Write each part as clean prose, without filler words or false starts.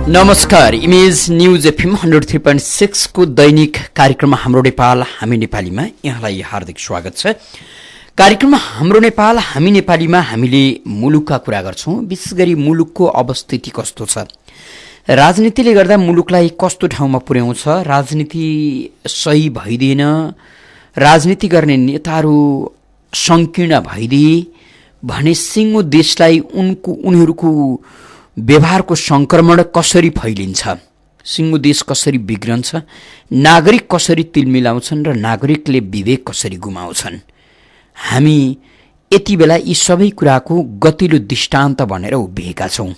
नमस्कार, image news FM 103.6 को दैनिक कार्यक्रममा हाम्रो नेपाल हामी नेपालीमा यहाँलाई हार्दिक स्वागत छ। कार्यक्रममा हाम्रो नेपाल हामी नेपालीमा हामीले मुलुकका कुरा गर्छौं, विशेष गरी मुलुकको अवस्थिति कस्तो छ, राजनीतिले गर्दा मुलुकलाई कस्तो ठाउँमा पुर्याउँछ, राजनीति सही भइदिएन, राजनीति गर्ने नेताहरू संकीर्ण भइदिए भने सिङ्गो देशलाई उनीहरूको व्यवहारको संक्रमण कसरी फैलिन्छ, सिङ्गो देश कसरी बिग्रन्छ, नागरिक कसरी तिलमिलाउँछन् र नागरिकले विवेक कसरी गुमाउँछन्। हामी यति बेला यी सबै कुराको गतिलो दृष्टान्त भनेर उभिएका छौं।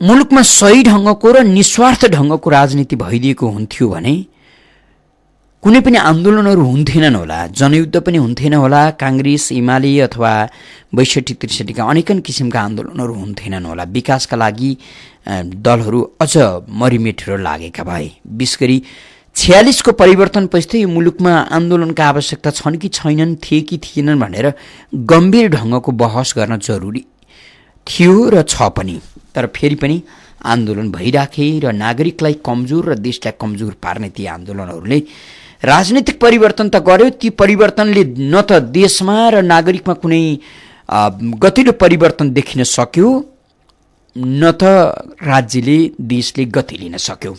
मुलुकमा सही ढंगको र निस्वार्थ ढंगको राजनीति भइदिएको हुन्थ्यो भने कुनै पनि आन्दोलनहरू हुन्थेनन् होला, जनयुद्ध पनि हुन्थेन होला, कांग्रेस एमाले अथवा 62-63 का अनेकन किसिमका आन्दोलनहरू हुन्थेनन् होला, विकासका लागि दलहरू अझ मरिमेटेर लागेका भए। विशेष गरी 46 को परिवर्तन पछि यो मुलुकमा आन्दोलनका आवश्यकता छन् कि छैनन्, थिए कि थिएनन् भनेर गम्भीर ढंगको बहस गर्न जरुरी थियो र छ पनि। तर फेरि पनि आन्दोलन भइराखे र नागरिकलाई कमजोर र देशलाई कमजोर पार्ने ती आन्दोलनहरूले राजनीतिक परिवर्तन त गर्यो, ती परिवर्तनले न त देशमा र नागरिकमा कुनै गतिलो परिवर्तन देखिन सक्यो, न त राज्यले देशले गति लिन सक्यो।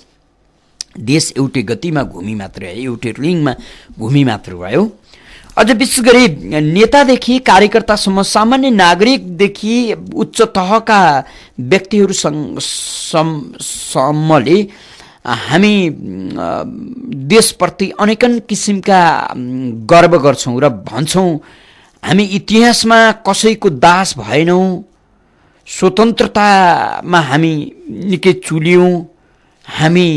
देश एउटै गतिमा घुमी मात्र आयो, एउटै रिङमा घुमी मात्र भयो। अझ विशेष गरी नेतादेखि कार्यकर्तासम्म, सामान्य नागरिकदेखि उच्च तहका व्यक्तिहरू सम्मले हामी देशप्रति अनेकन किसिमका गर्व गर्छौं र भन्छौं हामी इतिहासमा कसैको दास भएनौं, स्वतन्त्रतामा हामी निकै चुल्यौं, हामी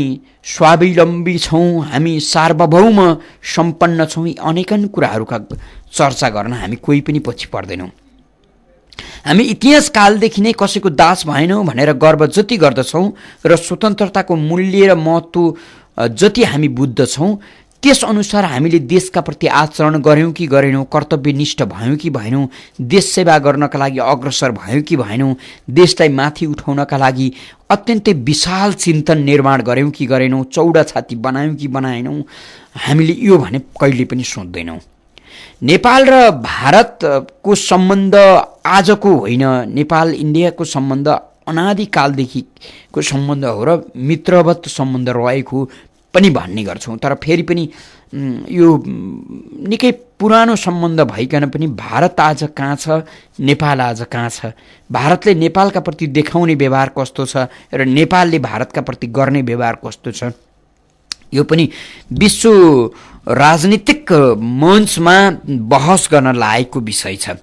स्वावलम्बी छौं, हामी सार्वभौम सम्पन्न छौं। यी अनेकन कुराहरूका चर्चा गर्न हामी कोही पनि पछि पर्दैनौं। हामी इतिहास कालदेखि नै कसैको दास भएनौं भनेर गर्व जति गर्दछौं र स्वतन्त्रताको मूल्य र महत्त्व जति हामी बुझ्दछौं, त्यस अनुसार हामीले देशका प्रति आचरण गर्यौं कि गरेनौं, कर्तव्यनिष्ठ भयौं कि भएनौं, देश सेवा गर्नका लागि अग्रसर भयौं कि भएनौं, देशलाई माथि उठाउनका लागि अत्यन्तै विशाल चिन्तन निर्माण गर्यौं कि गरेनौं, चौडा छाती बनायौं कि बनाएनौं, हामीले यो भने कहिले पनि सोच्दैनौं। नेपाल र भारतको सम्बन्ध आजको होइन, नेपाल इन्डियाको सम्बन्ध अनादिकालदेखिको सम्बन्ध हो र मित्रवत सम्बन्ध रहेको पनि भन्ने गर्छौं। तर फेरि पनि यो निकै पुरानो सम्बन्ध भइकन पनि भारत आज कहाँ छ, नेपाल आज कहाँ छ, भारतले नेपालका प्रति देखाउने व्यवहार कस्तो छ र नेपालले भारतका प्रति गर्ने व्यवहार कस्तो छ, यो पनि विश्व राजनीतिक मञ्चमा बहस गर्न लागेको विषय छ।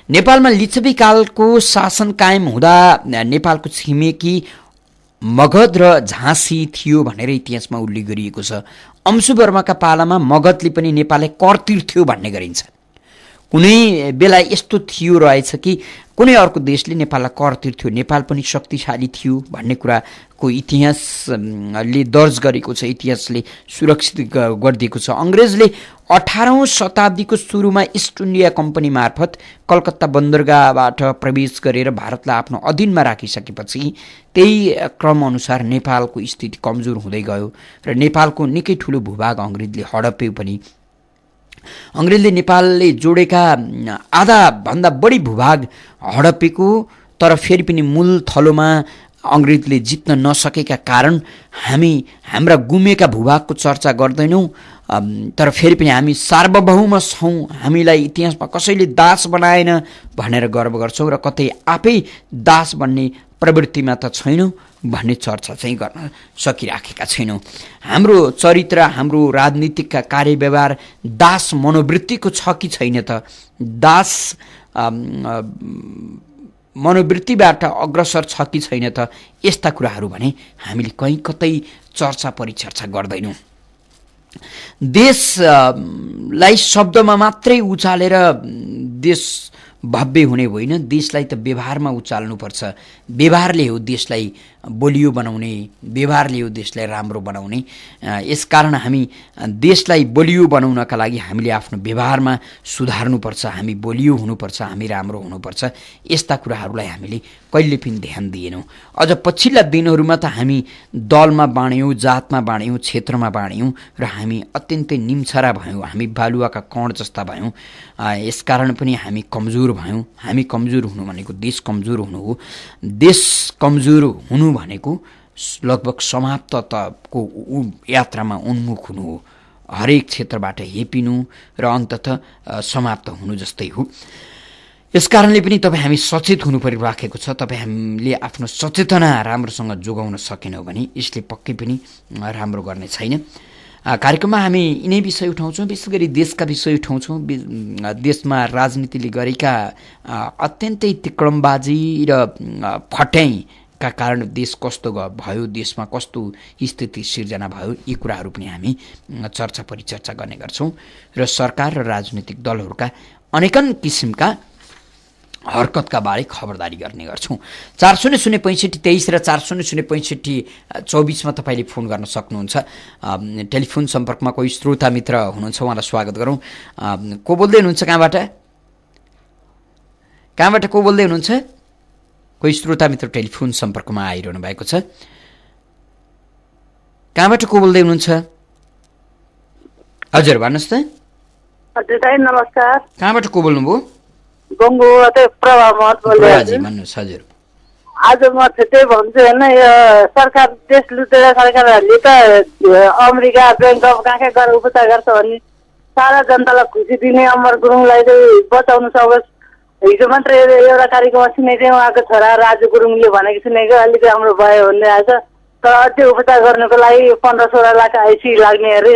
नेपालमा लिच्छवी कालको शासन कायम हुँदा नेपालको छिमेकी मगध र झाँसी थियो भनेर इतिहासमा उल्लेख गरिएको छ। अंशु वर्माका पालामा मगधले पनि नेपाललाई कर तिर्थ्यो भन्ने गरिन्छ। कुनै बेला यस्तो थियो रहेछ कि कुनै अर्को देशले नेपाललाई कर तिर्थ्यो, नेपाल पनि शक्तिशाली थियो भन्ने कुराको इतिहासले दर्ज गरेको छ, इतिहासले सुरक्षित गरिदिएको छ। अंग्रेजले 18औं शताब्दीको सुरुमा इस्ट इन्डिया कम्पनी मार्फत कलकत्ता बन्दरगाहबाट प्रवेश गरेर भारतलाई आफ्नो अधीनमा राखिसकेपछि त्यही क्रमअनुसार नेपालको स्थिति कमजोर हुँदै गयो र नेपालको निकै ठूलो भूभाग अंग्रेजले हडप्यो पनि। अंग्रेजले नेपालले जोडेका आधा भन्दा बढी भूभाग हडपेको, तर फेरि पनि मूल थलोमा अंग्रेजले जित्न नसकेका कारण हामी हाम्रा गुमेका भूभागको चर्चा गर्दैनौं। तर फेरि पनि हामी सार्वभौम छौं, हामीलाई इतिहासमा कसैले दास बनाएन भनेर गर्व गर्छौं र कतै आफै दास बन्ने प्रवृत्तिमा त छैनौं भन्ने चर्चा चाहिँ गर्न सकिराखेका छैनौं। हाम्रो चरित्र, हाम्रो राजनीतिक कार्यव्यवहार दास मनोवृत्तिको छ कि छैन त, दास मनोवृत्तिबाट अग्रसर छ कि छैन त, यस्ता कुराहरू भने हामीले कहीँ कतै चर्चा परिचर्चा गर्दैनौं। देशलाई शब्दमा मात्रै उचालेर देश भव्य हुने होइन, देशलाई त व्यवहारमा उचाल्नुपर्छ। व्यवहारले हो देशलाई बलियो बनाउने, व्यवहारले हो देशलाई राम्रो बनाउने। यसकारण हामी देशलाई बलियो बनाउनका लागि हामीले आफ्नो व्यवहारमा सुधार्नुपर्छ, हामी बलियो हुनुपर्छ, हामी राम्रो हुनुपर्छ। यस्ता कुराहरूलाई हामीले कहिले पनि ध्यान दिएनौँ। अझ पछिल्ला दिनहरूमा त हामी दलमा बाँड्यौँ, जातमा बाँड्यौँ, क्षेत्रमा बाँड्यौँ र हामी अत्यन्तै निम्छरा भयौँ, हामी बालुवाका कण जस्ता भयौँ। यसकारण पनि हामी कमजोर भयौँ। हामी कमजोर हुनु भनेको देश कमजोर हुनु हो। देश कमजोर हुनु भनेको लगभग समाप्तताको यात्रामा उन्मुख हुनु हो। हरेक क्षेत्रबाट हेपिनु र अन्ततः समाप्त हुनु जस्तै हो। यसकारणले पनि तपाईँ हामी सचेत हुनु परिराखेको छ। तपाईँ हामीले आफ्नो सचेतना राम्रोसँग जोगाउन सकेनौँ भने यसले पक्कै पनि राम्रो गर्ने छैन। कार्यक्रममा हामी यिनै विषय उठाउँछौँ, विशेष गरी देशका विषय उठाउँछौँ। देशमा राजनीतिले गरेका अत्यन्तै तिक्रमबाजी र फट्याइका कारण देश कस्तो भयो, देशमा कस्तो स्थिति सिर्जना भयो, यी कुराहरू पनि हामी चर्चा परिचर्चा गर्ने गर्छौँ र सरकार र राजनीतिक दलहरूका अनेकन किसिमका हरकतका बारे खबरदारी गर्ने गर्छौँ। 40065323 र 40065324 तपाईँले फोन गर्न सक्नुहुन्छ। टेलिफोन सम्पर्कमा कोही श्रोता मित्र हुनुहुन्छ, उहाँलाई स्वागत गरौँ। को बोल्दै हुनुहुन्छ, कहाँबाट को बोल्दै हुनुहुन्छ? कोही श्रोता मित्र टेलिफोन सम्पर्कमा आइरहनु भएको छ। कहाँबाट को बोल्दै हुनुहुन्छ? हजुर भन्नुहोस् त। हजुर दाइ नमस्कार। कहाँबाट को बोल्नुभयो? प्रभा महत बोल्दै भन्नुहोस्। हजुर आज म त्यही भन्छु होइन, यो सरकार देश लुटेर सरकारहरूले त अमेरिका बैंक अफ कहाँ कहाँ गएर उपचार गर्छ भने सारा जनतालाई खुसी दिने अमर गुरुङलाई चाहिँ बचाउनु सकोस्। हिजो मात्र एउटा कार्यक्रममा सुनेको थिएँ, उहाँको छोरा राजु गुरुङले भनेको सुनेको अलिक राम्रो भयो भन्ने आएछ। तर अझै उपचार गर्नुको लागि 15-16 लाख आइसी लाग्ने अरे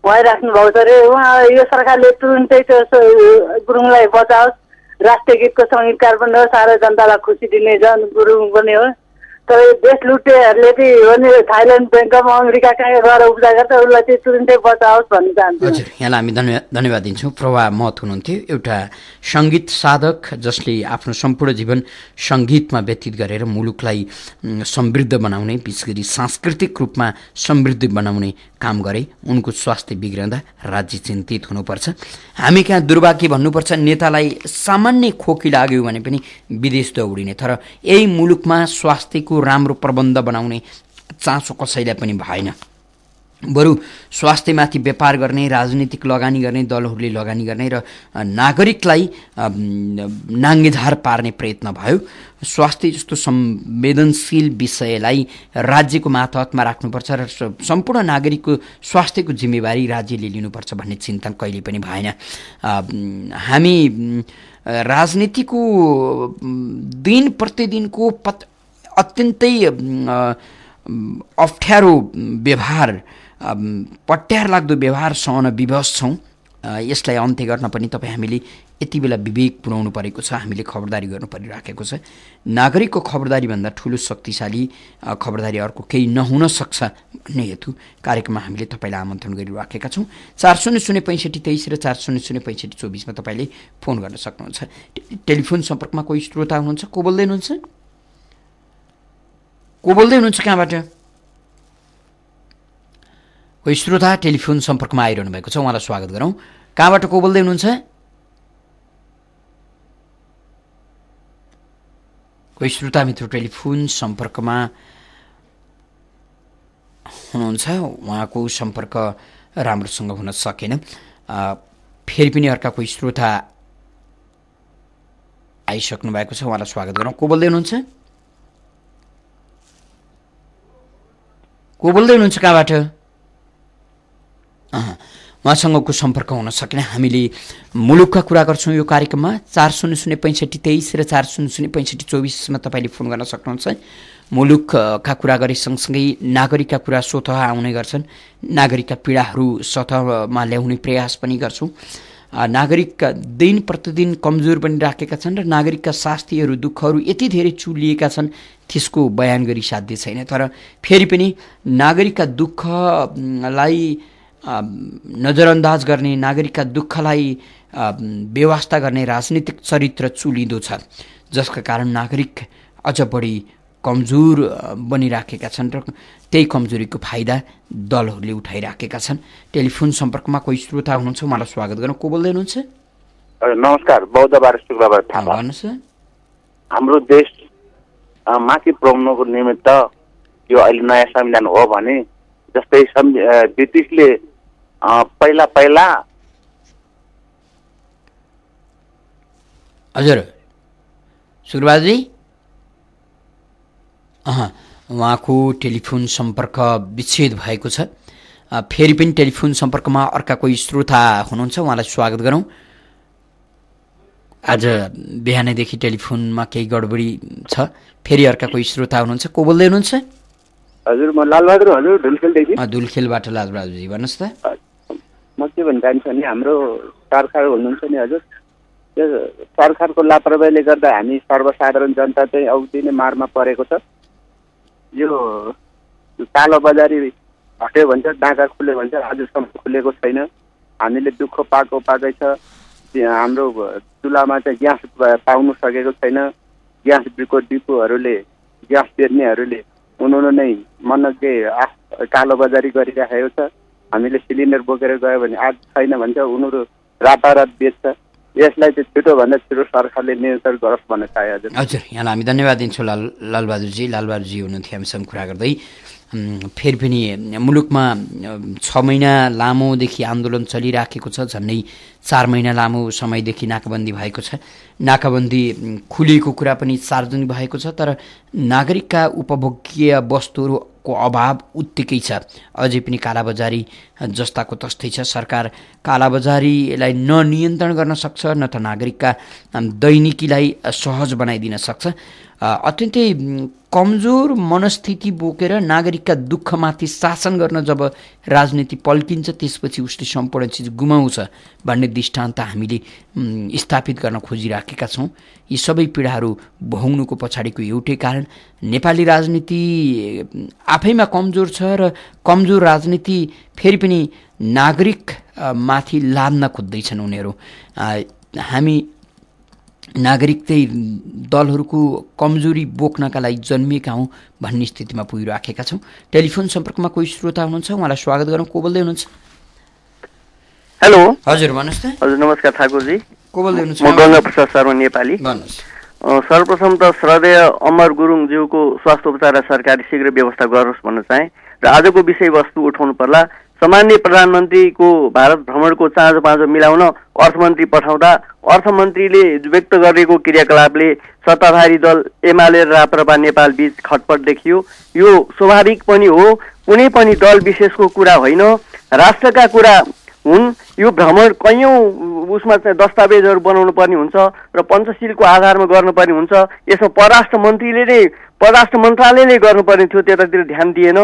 उहाँ राख्नु भएको छ अरे। उहाँ यो सरकारले तुरुन्तै त्यो गुरुङलाई बचाओस्। राष्ट्रिय गीतको सङ्गीतकार पनि हो, सारा जनतालाई खुसी दिने गुरुङ पनि हो। तर देश लुटेहरूले चाहिँ थाइल्यान्ड ब्याङ्कमा अमेरिका कहाँ गएर उपचार गर्छ, उसलाई चाहिँ तुरुन्तै बचाओस् भन्न चाहन्छु। हजुर, यहाँलाई हामी धन्यवाद दिन्छौँ। प्रभा महत हुनुहुन्थ्यो, एउटा सङ्गीत साधक जसले आफ्नो सम्पूर्ण जीवन सङ्गीतमा व्यतीत गरेर मुलुकलाई समृद्ध बनाउने, विशेष गरी सांस्कृतिक रूपमा समृद्ध बनाउने काम गरे। उनको स्वास्थ्य बिग्रँदा राज्य चिन्तित हुनुपर्छ। हामी कहाँ दुर्भाग्य भन्नुपर्छ, नेतालाई सामान्य खोकी लाग्यो भने पनि विदेश दौडिने, तर यही मुलुकमा स्वास्थ्यको राम्रो प्रबन्ध बनाउने चासो कसैलाई पनि भएन। बरु स्वास्थ्यमाथि व्यापार गर्ने, राजनीतिक लगानी गर्ने दलहरूले लगानी गर्ने र नागरिकलाई नाङ्गेझार पार्ने प्रयत्न भयो। स्वास्थ्य जस्तो संवेदनशील विषयलाई राज्यको मातहतमा राख्नुपर्छ र सम्पूर्ण नागरिकको स्वास्थ्यको जिम्मेवारी राज्यले लिनुपर्छ भन्ने चिन्तन कहिले पनि भएन। हामी राजनीतिको दिन प्रतिदिनको अत्यन्तै अप्ठ्यारो व्यवहार, पट्यार लाग्दो व्यवहार सहन विवश छौँ। यसलाई अन्त्य गर्न पनि तपाईँ हामीले यति बेला विवेक पुर्याउनु परेको छ, हामीले खबरदारी गर्नु परिराखेको छ। नागरिकको खबरदारीभन्दा ठुलो शक्तिशाली खबरदारी अर्को केही नहुन सक्छ भन्ने हेतु कार्यक्रममा हामीले तपाईँलाई आमन्त्रण गरिराखेका छौँ। 40065323 र 40065324 तपाईँले फोन गर्न सक्नुहुन्छ। टेलिफोन सम्पर्कमा कोही श्रोता हुनुहुन्छ, को बोल्दै हुनुहुन्छ, कहाँबाट? कोही श्रोता टेलिफोन सम्पर्कमा आइरहनु भएको छ, उहाँलाई स्वागत गरौँ। कहाँबाट को बोल्दै हुनुहुन्छ? कोही श्रोता मित्र टेलिफोन सम्पर्कमा हुनुहुन्छ, उहाँको सम्पर्क राम्रोसँग हुन सकेन। फेरि पनि अर्का कोही श्रोता आइसक्नु भएको छ, उहाँलाई स्वागत गरौँ। को बोल्दै हुनुहुन्छ? कहाँबाट? उहाँसँगको सम्पर्क हुन सकेन। हामीले मुलुकका कुरा गर्छौँ यो कार्यक्रममा। 40065323 र 40065324 तपाईँले फोन गर्न सक्नुहुन्छ। मुलुकका कुरा गरे सँगसँगै नागरिकका कुरा स्वतः आउने गर्छन्। नागरिकका पीडाहरू सतहमा ल्याउने प्रयास पनि गर्छौँ। नागरिकका दिन प्रतिदिन कमजोर बनिराखेका छन् र नागरिकका शास्तिहरू दुःखहरू यति धेरै चुलिएका छन्, त्यसको बयान गरी साध्य छैन। तर फेरि पनि नागरिकका दुःखलाई नजरअन्दाज गर्ने, नागरिकका दुःखलाई व्यवस्था गर्ने राजनीतिक चरित्र चुलिँदो छ, जसका कारण नागरिक अझ बढी कमजोर बनिराखेका छन् र त्यही कमजोरीको फाइदा दलहरूले उठाइराखेका छन्। टेलिफोन सम्पर्कमा कोही श्रोता हुनुहुन्छ, उहाँलाई स्वागत गरौँ। को बोल्दै हुनुहुन्छ? नमस्कार, बौद्ध बार शुक्रबार थापा। भन्नुहोस्। हाम्रो देश माथि पुर्याउनुको निमित्त यो अहिले नयाँ संविधान हो भने जस्तै ब्रिटिसले पहिला हजुर सुरबाजी उहाँको टेलिफोन सम्पर्क विच्छेद भएको छ। फेरि पनि टेलिफोन सम्पर्कमा अर्का कोही श्रोता हुनुहुन्छ, उहाँलाई स्वागत गरौँ। आज बिहानैदेखि टेलिफोनमा केही गडबडी छ। फेरि अर्का कोही श्रोता हुनुहुन्छ, को बोल्दै हुनुहुन्छ? हजुर, म लालबहादुर हजुर धुलखेलदेखि। धुलखेलबाट लालबहादुरजी भन्नुहोस् त। म के भन्न चाहन्छु भने हाम्रो सरकार हुनुहुन्छ नि हजुर, त्यो सरकारको लापरवाहीले गर्दा हामी सर्वसाधारण जनता चाहिँ औधी नै मारमा परेको छ। यो कालो बजारी हट्यो भन्छ, डाँगा खुल्यो भन्छ, आजसम्म खुलेको छैन। हामीले दुःख पाएकै छ। हाम्रो चुलामा चाहिँ ग्यास पाउनु सकेको छैन। ग्यासको डिपोहरूले, ग्यास बेच्नेहरूले उनीहरू नै मनग्गे कालो बजारी गरिराखेको छ। हामीले सिलिन्डर बोकेर गयो भने आज छैन भन्छ, उनीहरू रातारात बेच्छ। यसलाई चाहिँ छिटोभन्दा छिटो सरकारले नियन्त्रण गरोस् भन्ने चाहे। हजुर हजुर, यहाँलाई हामी धन्यवाद दिन्छौँ लालबहादुरजी हुनुहुन्थ्यो हामीसँग कुरा गर्दै। फेरि पनि मुलुकमा 6 महिना लामोदेखि आन्दोलन चलिराखेको छ। झन्डै 4 महिना लामो समयदेखि नाकाबन्दी भएको छ। नाकाबन्दी खुलेको कुरा पनि सार्वजनिक भएको छ, तर नागरिकका उपभोग्य वस्तुहरूको अभाव उत्तिकै छ। अझै पनि कालाबजारी जस्ताको तस्तै छ। सरकार कालाबजारीलाई न नियन्त्रण गर्न सक्छ, न त नागरिकका दैनिकीलाई सहज बनाइदिन सक्छ। अत्यन्तै कमजोर मनस्थिति बोकेर नागरिकका दुःखमाथि शासन गर्न जब राजनीति पल्किन्छ, त्यसपछि उसले सम्पूर्ण चिज गुमाउँछ भन्ने दृष्टान्त हामीले स्थापित गर्न खोजिराखेका छौँ। यी सबै पीडाहरू भोग्नुको पछाडिको एउटै कारण नेपाली राजनीति आफैमा कमजोर छ र कमजोर राजनीति फेरि पनि नागरिक माथि लाद्न खोज्दैछन् उनीहरू। हामी नागरिक त्यही दलहरूको कमजोरी बोक्नका लागि जन्मिएका हौँ भन्ने स्थितिमा पुगिराखेका छौँ। टेलिफोन सम्पर्कमा कोही श्रोता हुनुहुन्छ, उहाँलाई स्वागत गरौँ। को बोल्दै हुनुहुन्छ? हेलो हजुर भन्नुहोस् त। हजुर नमस्कार ठाकुरजी, को बोल्दै हुनुहुन्छ? म गङ्गा प्रसाद शर्मा नेपाली। भन्नुहोस्। सर्वप्रथम त श्रद्धेय अमर गुरुङज्यूको स्वास्थ्य उपचार र सरकारी शीघ्र व्यवस्था गरोस् भन्न चाहे र आजको विषयवस्तु उठाउनु पर्ला। सामान्य प्रधानमन्त्रीको भारत भ्रमणको चाँजो पाँजो मिलाउन अर्थमन्त्री पठाउँदा अर्थमन्त्रीले व्यक्त गरेको क्रियाकलापले सत्ताधारी दल एमाले र राप्रपा नेपाल बीच खटपट देखियो। यो स्वाभाविक पनि हो, कुनै पनि दल विशेषको कुरा होइन, राष्ट्रका कुरा हुन्। यो भ्रमण कैयौँ उसमा चाहिँ दस्तावेजहरू बनाउनु पर्ने हुन्छ र पञ्चशीलको आधारमा गर्नुपर्ने हुन्छ। यसमा परराष्ट्र मन्त्रालयले गर्नुपर्ने थियो, त्यतातिर ध्यान दिएन।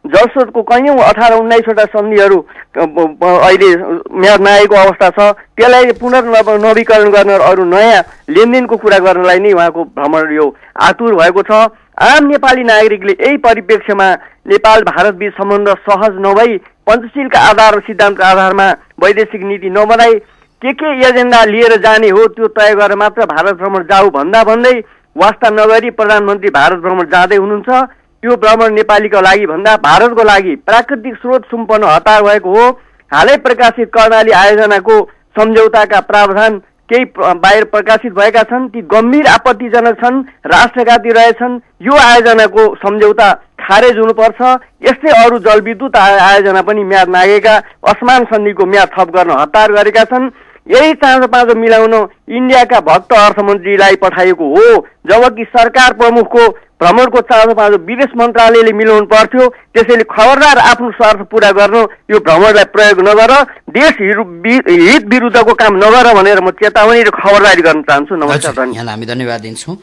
जलस्रोतको कैयौँ 18-19वटा सन्धिहरू अहिले म्याद नआएको अवस्था छ, त्यसलाई पुनर्नवीकरण गर्न अरू नयाँ लेनदेनको कुरा गर्नलाई नै उहाँको भ्रमण यो आतुर भएको छ। आम नेपाली नागरिकले यही परिप्रेक्ष्यमा नेपाल भारत बीच सम्बन्ध सहज नभई पञ्चशीलका आधार र सिद्धान्तका आधारमा वैदेशिक नीति नबनाई के एजेन्डा लिएर जाने हो त्यो तय गरेर मात्र भारत भ्रमण जाऊ भन्दै वास्ता नगरी प्रधानमन्त्री भारत भ्रमण जाँदै हुनुहुन्छ। त्यो भ्रमण नेपालीको लागि भन्दा भारतको लागि प्राकृतिक स्रोत सुम्पन्न हतार भएको हो। हालै प्रकाशित कर्णाली आयोजनाको सम्झौताका प्रावधान केही बाहिर प्रकाशित भएका छन्, ती गम्भीर आपत्तिजनक छन्, राष्ट्रघाती रहेछन्। यो आयोजनाको सम्झौता खारेज हुनुपर्छ। यस्तै अरू जलविद्युत आयोजना पनि म्याद नागेका असमान सन्धिको म्याद थप गर्न हतार गरेका छन्। यही चाँजो पाँजो मिलाउन इन्डियाका भक्त अर्थमन्त्रीलाई पठाइएको हो, जबकि सरकार प्रमुखको भ्रमणको चाँजो पाँजो विदेश मन्त्रालयले मिलाउनु पर्थ्यो। त्यसैले खबरदार आफ्नो स्वार्थ पुरा गर्न यो भ्रमणलाई प्रयोग नगर, देश हित विरुद्धको काम नगर भनेर म चेतावनी र खबरदारी गर्न चाहन्छु। नमस्कार। यहाँलाई हामी धन्यवाद दिन्छौँ।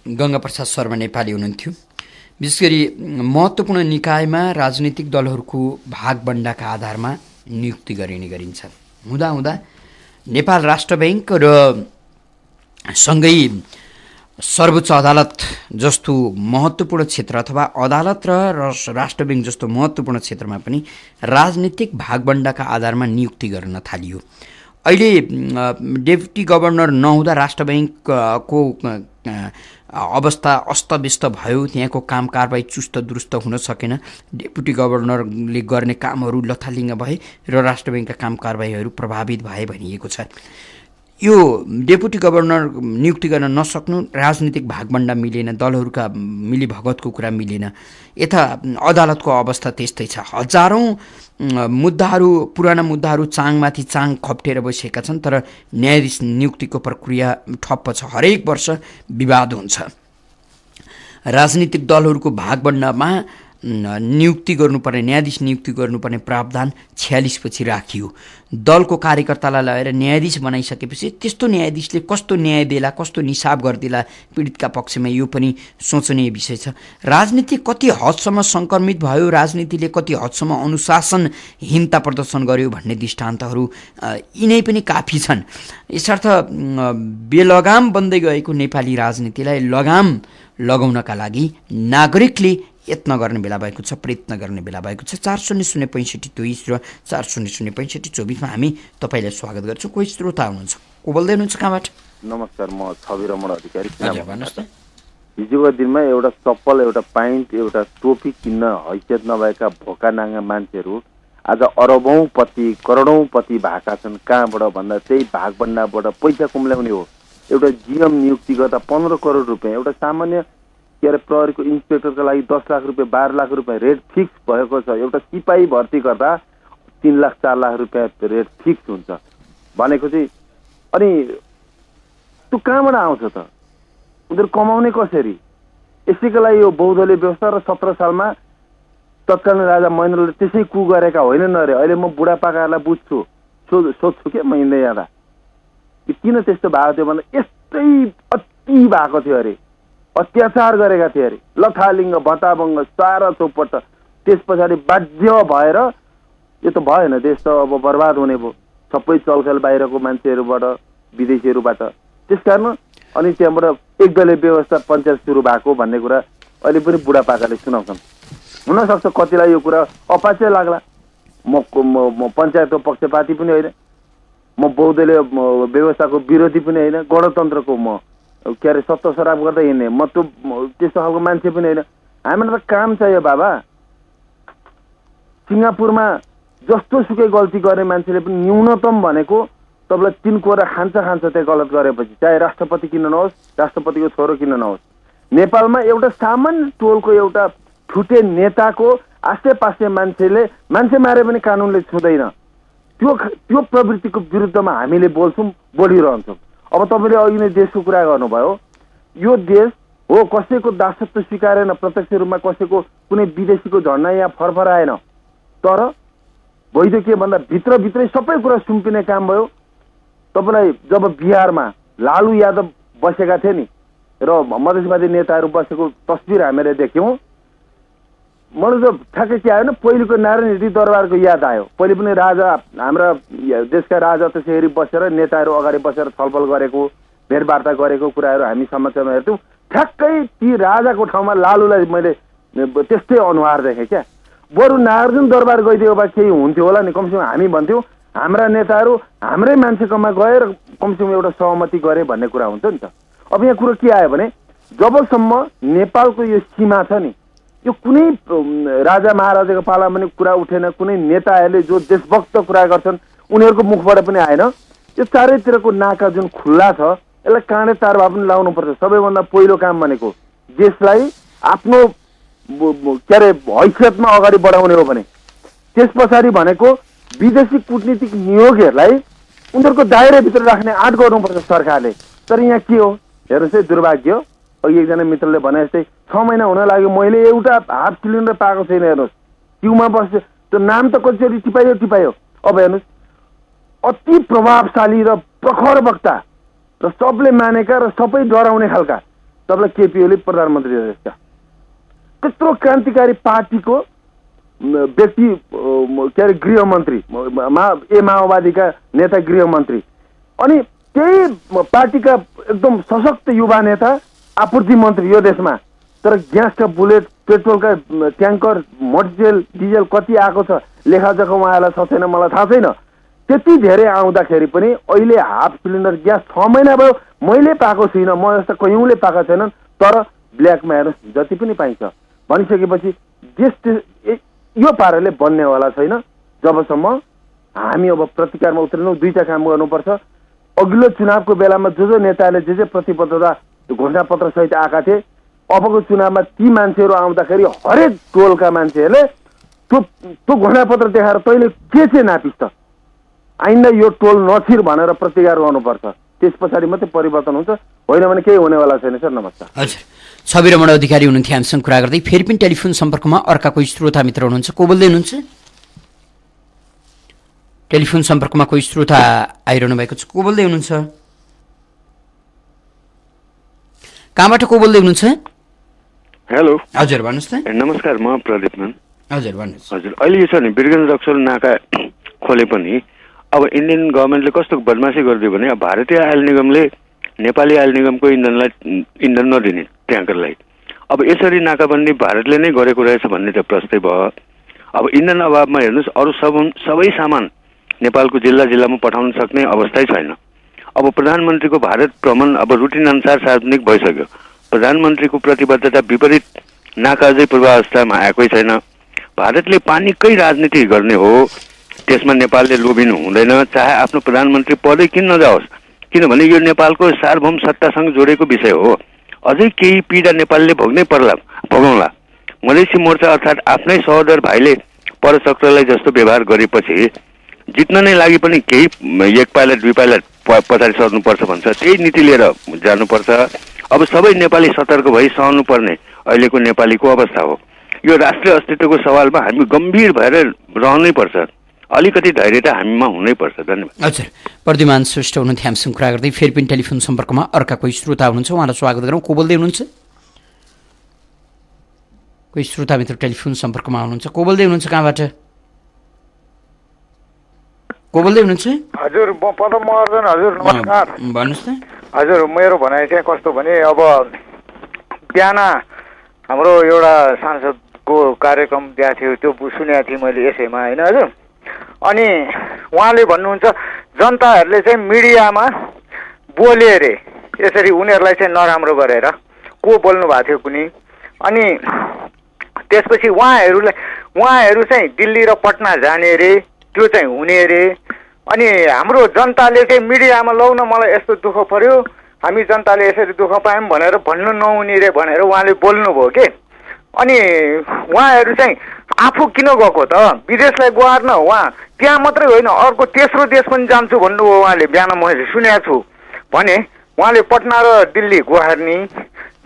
गङ्गा प्रसाद शर्मा नेपाली हुनुहुन्थ्यो। विशेष गरी महत्त्वपूर्ण निकायमा राजनीतिक दलहरूको भागबण्डाका आधारमा नियुक्ति गरिने गरिन्छ। हुँदा नेपाल राष्ट्र ब्याङ्क र सँगै सर्वोच्च अदालत जस्तो महत्त्वपूर्ण क्षेत्र अथवा अदालत र राष्ट्र ब्याङ्क जस्तो महत्त्वपूर्ण क्षेत्रमा पनि राजनीतिक भागबण्डाका आधारमा नियुक्ति गर्न थालियो। अहिले डेप्युटी गभर्नर नहुँदा राष्ट्र ब्याङ्कको अवस्था अस्तव्यस्त भयो, त्यहाँको काम कारबाही चुस्त दुरुस्त हुन सकेन, डेप्युटी गभर्नरले गर्ने कामहरू लथालिङ्ग भए र राष्ट्र ब्याङ्कका काम कारबाहीहरू प्रभावित भए भनिएको छ। यो डेप्युटी गभर्नर नियुक्ति गर्न नसक्नु, राजनीतिक भागभण्डा मिलेन, दलहरूका मिलीभगतको कुरा मिलेन, यता अदालतको अवस्था त्यस्तै छ। हजारौँ मुद्दाहरू, पुराना मुद्दाहरू चाङमाथि चाङ खप्टेर बसेका छन्, तर न्यायाधीश नियुक्तिको प्रक्रिया ठप्प छ। हरेक वर्ष विवाद हुन्छ। राजनीतिक दलहरूको भागभण्डामा नियुक्ति गर्नुपर्ने, न्यायाधीश नियुक्ति गर्नुपर्ने प्रावधान 46 पछि राखियो। दलको कार्यकर्तालाई लगेर न्यायाधीश बनाइसकेपछि त्यस्तो न्यायाधीशले कस्तो न्याय देला, कस्तो निसाब गरिदिला पीडितका पक्षमा, यो पनि सोचनीय विषय छ। राजनीति कति हदसम्म सङ्क्रमित भयो, राजनीतिले कति हदसम्म अनुशासनहीनता प्रदर्शन गर्यो भन्ने दृष्टान्तहरू यिनै पनि काफी छन्। यसर्थ बेलगाम बन्दै गएको नेपाली राजनीतिलाई लगाम लगाउनका लागि नागरिकले यत्न गर्ने बेला भएको छ, प्रयत्न गर्ने बेला भएको छ। 400-65-20 र 400-65-24मा हामी तपाईँलाई स्वागत गर्छौँ। कोही श्रोता हुनुहुन्छ, को बोल्दै हुनुहुन्छ, कहाँबाट? नमस्कार, म छवि रमण अधिकारी। भन्नुहोस् त। हिजोको दिनमा एउटा चप्पल, एउटा पाइन्ट, एउटा टोपी किन्न हैसियत नभएका भोका नाङ्गा मान्छेहरू आज अरबौँपति करोडौँपति भएका छन्। कहाँबाट भन्दा त्यही भागभण्डाबाट पैसा कुम्ल्याउने हो। एउटा जिएम नियुक्ति गर्दा 15 करोड रुपियाँ, एउटा सामान्य प्रहरीको इन्सपेक्टरका लागि 10 लाख रुपियाँ, 12 लाख रुपियाँ रेट फिक्स भएको छ। एउटा सिपाही भर्ती गर्दा 3 लाख 4 लाख रुपियाँ रेट फिक्स हुन्छ भनेको चाहिँ। अनि त्यो कहाँबाट आउँछ त? उनीहरू कमाउने कसरी? यसैको लागि यो बहुदलीय व्यवस्था र 17 सालमा तत्कालीन राजा महेन्द्रले त्यसै कु गरेका होइनन् अरे। अहिले म बुढापाकाहरूलाई बुझ्छु, सोध्छु क्या म हिँड्दै जाँदा, किन त्यस्तो भएको थियो भन्दा यस्तै अति भएको थियो अरे, अत्याचार गरेका थिए अरे, लथालिङ्ग भत्ताभङ्ग सारा चौपट। त्यस पछाडि बाध्य भएर यो त भएन, देश त अब बर्बाद हुने भयो, सबै चलखेल बाहिरको मान्छेहरूबाट, विदेशीहरूबाट। त्यस कारण अनि त्यहाँबाट एकदलीय व्यवस्था पञ्चायत सुरु भएको भन्ने कुरा अहिले पनि बुढापाकाले सुनाउँछन्। हुनसक्छ कतिलाई यो कुरा अपाच्य लाग्ला। म पञ्चायतको पक्षपाती पनि होइन, म बहुदलीय व्यवस्थाको विरोधी पनि होइन, गणतन्त्रको म सत्ता सराप गर्दै हिँड्ने म त्यस्तो खालको मान्छे पनि होइन। हामीलाई त काम चाहियो बाबा। सिङ्गापुरमा जस्तो सुकै गल्ती गर्ने मान्छेले पनि न्यूनतम भनेको तपाईँलाई 3 कोरा खान्छ त्यही गलत गरेपछि, चाहे राष्ट्रपति किन नहोस्, राष्ट्रपतिको छोरो किन नहोस्। नेपालमा एउटा सामान्य टोलको एउटा ठुटे नेताको आसेपासे मान्छेले मान्छे मारे पनि कानुनले छुँदैन। त्यो प्रवृत्तिको विरुद्धमा हामीले बोल्छौँ, बोलिरहन्छौँ। अब तपाईँले अघि नै देशको कुरा गर्नुभयो। यो देश हो कसैको दासत्व स्वीकारेन, प्रत्यक्ष रूपमा कसैको कुनै विदेशीको झन्डा यहाँ फरफराएन, तर वैध के भन्दा भित्रभित्रै सबै कुरा सुम्पिने काम भयो। तपाईँलाई जब बिहारमा लालु यादव बसेका थिए नि र मधेसवादी नेताहरू बसेको तस्बिर हामीले देख्यौँ, मलाई त ठ्याक्कै के आयो भने पहिलेको नारायण रेड्डी दरबारको याद आयो। पहिले पनि राजा, हाम्रा देशका राजा त्यसरी बसेर नेताहरू अगाडि बसेर छलफल गरेको, भेटवार्ता गरेको कुराहरू हामी समाचारमा हेर्थ्यौँ। ठ्याक्कै ती राजाको ठाउँमा लालुलाई मैले त्यस्तै अनुहार देखेँ क्या। बरु नागार्जुन दरबार गइदियो भए केही हुन्थ्यो होला नि, कमसेकम हामी भन्थ्यौँ हाम्रा नेताहरू हाम्रै मान्छेकोमा गएर कमसेकम एउटा सहमति गरे भन्ने कुरा हुन्छ नि त। अब यहाँ कुरो के आयो भने जबसम्म नेपालको यो सीमा छ नि, यो कुनै राजा महाराजाको पालामा पनि कुरा उठेन, कुनै नेताहरूले जो देशभक्त कुरा गर्छन् उनीहरूको मुखबाट पनि आएन। यो चारैतिरको नाका जुन खुल्ला छ यसलाई काँडे तारभा पनि लाउनुपर्छ। सबैभन्दा पहिलो काम भनेको देशलाई आफ्नो हैसियतमा अगाडि बढाउने हो भने, त्यस पछाडि भनेको विदेशी कूटनीतिक नियोगहरूलाई उनीहरूको दायराभित्र राख्ने आँट गर्नुपर्छ सरकारले। तर यहाँ के हो हेर्नुहोस् है, दुर्भाग्य हो। अघि एकजना मित्रले भने जस्तै 6 महिना हुन लाग्यो मैले एउटा हाफ सिलिन्डर पाएको छैन। हेर्नुहोस् क्युमा बस्छ, त्यो नाम त कतिचोटि टिपायो। अब हेर्नुहोस् अति प्रभावशाली र प्रखर वक्ता र सबले मानेका र सबै डराउने खालका तपाईँलाई केपी ओली प्रधानमन्त्री रहेछ। त्यत्रो क्रान्तिकारी पार्टीको व्यक्ति गृहमन्त्री, माओवादीका नेता गृहमन्त्री, अनि त्यही पार्टीका एकदम सशक्त युवा नेता आपूर्ति मन्त्री यो देशमा। तर ग्यासका बुलेट, पेट्रोलका ट्याङ्कर, मोटरसाइकल, डिजल कति आएको छ लेखाजोखा उहाँलाई छ छैन मलाई थाहा छैन। त्यति धेरै आउँदाखेरि पनि अहिले हाफ सिलिन्डर ग्यास 6 महिना भयो मैले पाएको छुइनँ, म जस्तो कयौँले पाएका छैनन्, तर ब्ल्याकमा हेर्नुहोस् जति पनि पाइन्छ। भनिसकेपछि देश यो पाराले बन्नेवाला छैन जबसम्म हामी अब प्रतिकारमा उत्रिनौँ। दुईटा काम गर्नुपर्छ। अघिल्लो चुनावको बेलामा जो नेताले जे प्रतिबद्धता घोषणापत्र सहित आएका थिए, अबको चुनावमा ती मान्छेहरू आउँदाखेरि हरेक टोलका मान्छेहरूले त्यो घोषणापत्र देखाएर तैँले के चाहिँ नापिस् त, आइन्दा यो टोल नछिर भनेर प्रतिकार गर्नुपर्छ। त्यस पछाडि मात्रै परिवर्तन हुन्छ, होइन भने केही हुनेवाला छैन। सर नमस्कार। हजुर, छवि रमण अधिकारी हुनुहुन्थ्यो हामीसँग कुरा गर्दै। फेरि पनि टेलिफोन सम्पर्कमा अर्का कोही श्रोता मित्र हुनुहुन्छ। को बोल्दै हुनुहुन्छ? टेलिफोन सम्पर्कमा कोही श्रोता आइरहनु भएको छ। को बोल्दै हुनुहुन्छ? कहाँबाट को बोल्दै हुनुहुन्छ? हेलो। हजुर भन्नुहोस् त। नमस्कार, म प्रदीप मान। हजुर भन्नुहोस्। हजुर, अहिले यो छ नि बिरगञ्ज रक्सोल नाका खोले पनि अब इन्डियन गभर्मेन्टले कस्तो बदमासी गरिदियो भने अब भारतीय आयल निगमले नेपाली आयल निगमको इन्धन नदिने ट्याङ्करलाई। अब यसरी नाकाबन्दी भारतले नै गरेको रहेछ भन्ने त प्रश्नै भयो। अब इन्धन अभावमा हेर्नुहोस् अरू सबै सामान नेपालको जिल्ला जिल्लामा पठाउन सक्ने अवस्थै छैन। अब प्रधानमन्त्रीको भारत भ्रमण अब रुटिन अनुसार सार्वजनिक भइसक्यो। प्रधानमन्त्रीको प्रतिबद्धता विपरीत नाका अझै पूर्वावस्थामा आएकै छैन। भारतले पानीकै राजनीति गर्ने हो, त्यसमा नेपालले लोभिनु हुँदैन, चाहे आफ्नो प्रधानमन्त्री पदै किन नजाओस्, किनभने यो नेपालको सार्वभौम सत्तासँग जोडेको विषय हो। अझै केही पीडा नेपालले भोगौँला। मधेसी मोर्चा अर्थात् आफ्नै सहोदर भाइले परचक्रलाई जस्तो व्यवहार गरेपछि जित्न नै लागि पनि केही एक पाइला दुई पाइला पछाडि सर्नुपर्छ भन्छ, त्यही नीति लिएर जानुपर्छ। अब सबै नेपाली सतर्क भई सहनुपर्ने अहिलेको नेपालीको अवस्था हो। यो राष्ट्रिय अस्तित्वको सवालमा हामी गम्भीर भएर रहनै पर्छ। अलिकति धैर्यता हामीमा हुनैपर्छ। धन्यवाद। हजुर, प्रद्युमान श्रेष्ठ हुनुहुन्थ्यो हामीसँग कुरा गर्दै। फेरि पनि टेलिफोन सम्पर्कमा अर्का कोही श्रोता हुनुहुन्छ, उहाँलाई स्वागत गरौँ। को बोल्दै हुनुहुन्छ? कोही श्रोता मित्र टेलिफोन सम्पर्कमा हुनुहुन्छ। को बोल्दै हुनुहुन्छ? कहाँबाट को बोल्दै हुनुहुन्छ? हजुर, म पदम महर्जन। हजुर नमस्कार। भन्नुहोस् त। हजुर, मेरो भनाइ चाहिँ कस्तो भने अब बिहान हाम्रो एउटा सांसदको कार्यक्रम दिएको थियो, त्यो सुनेको थिएँ मैले यसैमा, होइन हजुर। अनि उहाँले भन्नुहुन्छ जनताहरूले चाहिँ मिडियामा बोले अरे यसरी उनीहरूलाई चाहिँ नराम्रो गरेर को बोल्नु भएको थियो कुनै। अनि त्यसपछि उहाँहरू चाहिँ दिल्ली र पटना जाने अरे, त्यो चाहिँ हुने अरे। अनि हाम्रो जनताले चाहिँ मिडियामा लौ न मलाई यस्तो दुःख पर्यो, हामी जनताले यसरी दुःख पायौँ भनेर भन्नु नहुने रे भनेर उहाँले बोल्नुभयो के। अनि उहाँहरू चाहिँ आफू किन गएको त, विदेशलाई गुहार्न? उहाँ त्यहाँ मात्रै होइन अर्को तेस्रो देश पनि जान्छु भन्नुभयो उहाँले, बिहान मैले सुनेको छु भने। उहाँले पटना र दिल्ली गुहार्ने,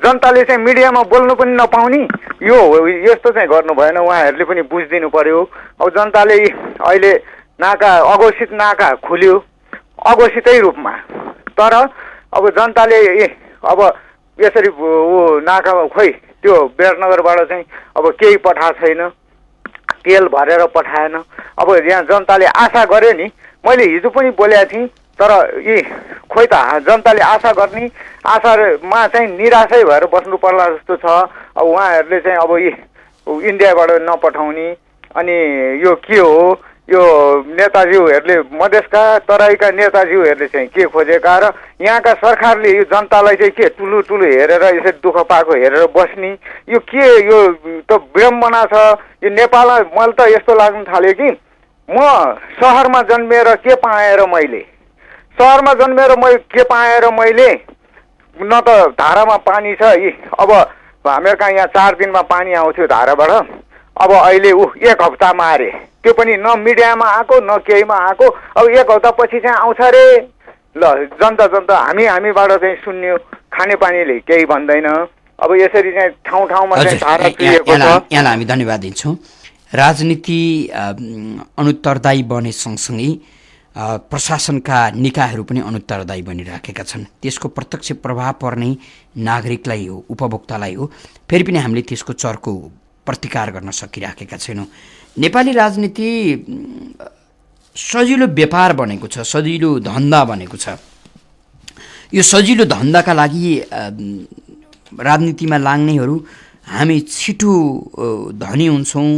जनताले चाहिँ मिडियामा बोल्नु पनि नपाउने, यो यस्तो चाहिँ गर्नु भएन। उहाँहरूले पनि बुझिदिनु पर्यो। अब जनताले अहिले नाका अघोषित नाका खुल्यो अघोषितै रूपमा, तर अब जनताले अब यसरी नाका खोइ त्यो विराटनगरबाट चाहिँ अब केही पठाएको छैन, तेल भरेर पठाएन। अब यहाँ जनताले आशा गर्यो नि, मैले हिजो पनि बोलेको थिएँ, तर खोइ त जनताले आशा गर्ने आशामा चाहिँ निराशै भएर बस्नु पर्ला जस्तो छ। अब उहाँहरूले चाहिँ अब इन्डियाबाट नपठाउने, अनि यो के हो, यो नेताज्यूहरूले मधेसका तराईका नेताज्यूहरूले चाहिँ के खोजेका र यहाँका सरकारले यो जनतालाई चाहिँ के ठुलो हेरेर यसरी दुःख पाएको हेरेर बस्ने, यो के, यो त विडम्बना छ। यो नेपालमा मैले त यस्तो लाग्न थाल्यो कि म सहरमा जन्मेर के पाएर मैले, सहरमा जन्मेर मैले के पाएर मैले, न त धारामा पानी छ। अब हाम्रो कहाँ यहाँ 4 दिनमा पानी आउँथ्यो धाराबाट, अब अहिले एक हप्तामा अरे, त्यो पनि न मिडियामा आएको न केहीमा आएको। अब एक हप्ता पछि चाहिँ आउँछ अरे। ल जनता हामीबाट चाहिँ सुन्यो, खानेपानीले केही भन्दैन। अब यसरी चाहिँ ठाउँ ठाउँमा चाहिँ धारा चुहिएको छ। यहाँलाई हामी धन्यवाद दिन्छौँ। राजनीति अनुत्तरदायी बने सँगसँगै प्रशासनका निकायहरू पनि अनुत्तरदायी बनिराखेका छन्। त्यसको प्रत्यक्ष प्रभाव पर्ने नागरिकलाई हो, उपभोक्तालाई हो। फेरि पनि हामीले त्यसको चर्को प्रतिकार गर्न सकिराखेका छैनौँ। नेपाली राजनीति सजिलो व्यापार बनेको छ, सजिलो धन्दा बनेको छ। यो सजिलो धन्दाका लागि राजनीतिमा लाग्नेहरू हामी छिटो धनी हुन्छौँ,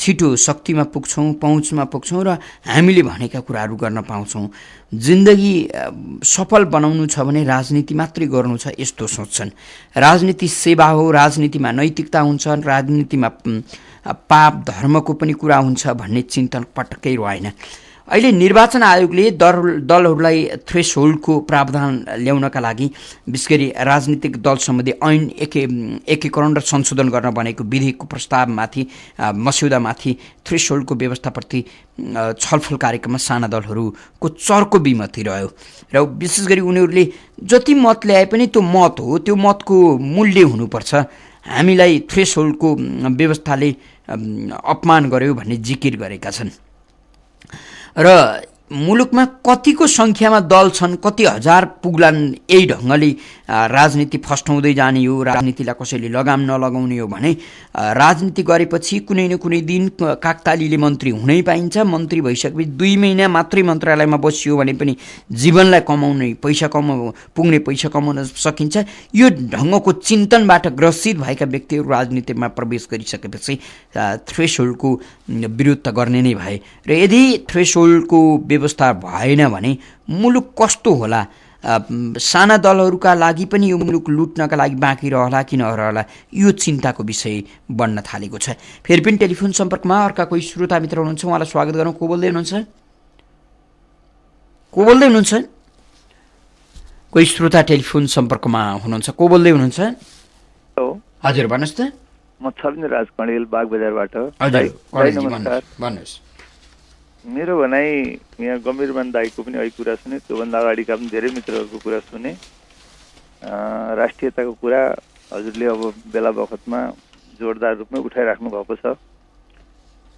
छिटो शक्तिमा पुग्छौँ, पहुँचमा पुग्छौँ र हामीले भनेका कुराहरू गर्न पाउँछौँ। जिन्दगी सफल बनाउनु छ भने राजनीति मात्रै गर्नु छ यस्तो सोच्छन्। राजनीति सेवा हो, राजनीतिमा नैतिकता हुन्छ, राजनीतिमा पाप धर्मको पनि कुरा हुन्छ भन्ने चिन्तन पटक्कै रहेन। अहिले निर्वाचन आयोगले दलहरूलाई थ्रेसहोल्डको प्रावधान ल्याउनका लागि विशेष गरी राजनीतिक दल सम्बन्धी ऐन एकीकरण र संशोधन गर्न बनेको विधेयकको प्रस्तावमाथि मस्यौदामाथि थ्रेसहोल्डको व्यवस्थाप्रति छलफल कार्यक्रममा साना दलहरूको चर्को विमति रह्यो र विशेष गरी उनीहरूले जति मत ल्याए पनि त्यो मत हो, त्यो मतको मूल्य हुनुपर्छ, हामीलाई थ्रेसहोल्डको व्यवस्थाले अपमान गर्यो भन्ने जिकिर गरेका छन्। र मुलुकमा कतिको सङ्ख्यामा दल छन्, कति हजार पुग्लान्, यही ढङ्गले राजनीति फस्टाउँदै जाने हो, राजनीतिलाई कसैले लगाम नलगाउने हो भने राजनीति गरेपछि कुनै न कुनै दिन काकतालीले मन्त्री हुनै पाइन्छ। मन्त्री भइसकेपछि 2 महिना मात्रै मन्त्रालयमा बसियो भने पनि जीवनलाई कमाउने पुग्ने पैसा कमाउन सकिन्छ। यो ढङ्गको चिन्तनबाट ग्रसित भएका व्यक्तिहरू राजनीतिमा प्रवेश गरिसकेपछि थ्रेसहोल्डको विरोध त गर्ने नै भए र यदि थ्रेसहोल्डको व्यवस्था भएन भने मुलुक कस्तो होला? साना दलहरूका लागि पनि यो मुलुक लुट्नका लागि बाँकी रहला कि नरहला, यो चिन्ताको विषय बन्न थालेको छ। फेरि पनि टेलिफोन सम्पर्कमा अर्का कोही श्रोता मित्र हुनुहुन्छ, उहाँलाई स्वागत गरौँ। को बोल्दै हुनुहुन्छ? कोही श्रोता टेलिफोन सम्पर्कमा हुनुहुन्छ, को बोल्दै हुनुहुन्छ? हजुर भन्नुहोस् त। म छविन्द्र राज कणेल बागबजारबाट। नमस्कार, भन्नुहोस्। मेरो भनाइ यहाँ गम्भीरमान दाईको पनि अहिले कुरा सुने, त्योभन्दा अगाडिका पनि धेरै मित्रहरूको कुरा सुने। राष्ट्रियताको कुरा हजुरले अब बेला बखतमा जोरदार रूपमा उठाइराख्नु भएको छ।